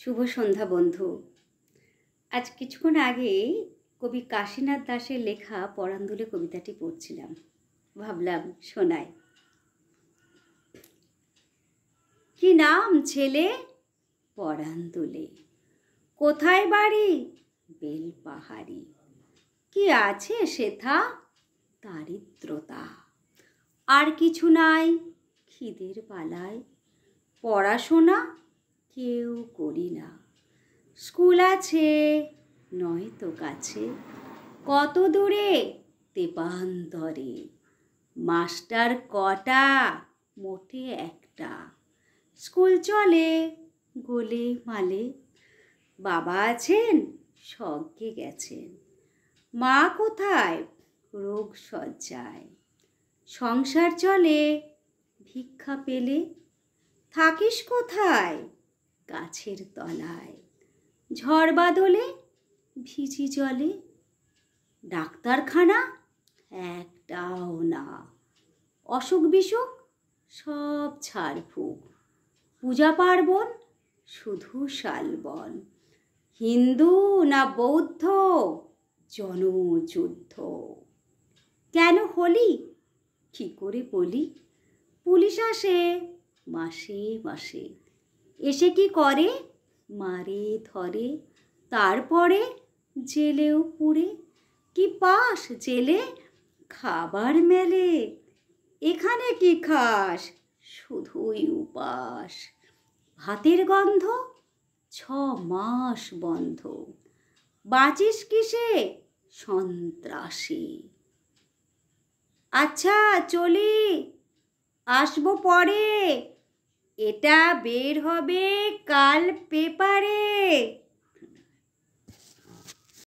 শুভ সন্ধ্যা বন্ধু। আজ কিছুক্ষণ আগে কবি কাশীনাথ দাশের লেখা পরান্দুলে কবিতাটি পড়ছিলাম, ভাবলাম শোনাই। কি নাম ছেলে? পরান্দুলে। কোথায় বাড়ি? বেলপাহাড়ি। কি আছে সেথা? দারিদ্রতা। আর কিছু নাই, খিদের পালায়। পড়াশোনা কেউ করি না। স্কুল আছে নয়তো কাছে, কত দূরে? তেপান্তরে। মাস্টার কটা? মোটে একটা। স্কুল চলে গোলে মালে। বাবা আছেন, স্বর্গে গেছেন। মা কোথায়? রোগ শয্যায়। সংসার চলে ভিক্ষা পেলে। থাকিস কোথায়? গাছের তলায়। ঝড় বাদলে ভিজি জলে। ডাক্তারখানা একটাও না। অসুখ বিসুখ সব ঝাড়ফুঁক। পূজা পার্বণ শুধু শালবন। হিন্দু না বৌদ্ধ? জনযুদ্ধ। কেন হলি? কি করে বলি? পুলিশ আসে মাসে মাসে। এসে কি করে? মারে ধরে। তারপরে জেলেও পুরে। কি পাস জেলে? খাবার মেলে। এখানে কি খাস? শুধুই উপাস। ভাতের গন্ধ 6 মাস বন্ধ। বাঁচিস কিসে? সন্ত্রাসী। আচ্ছা চলি, আসবো পরে। এটা বের হবে কাল পেপারে।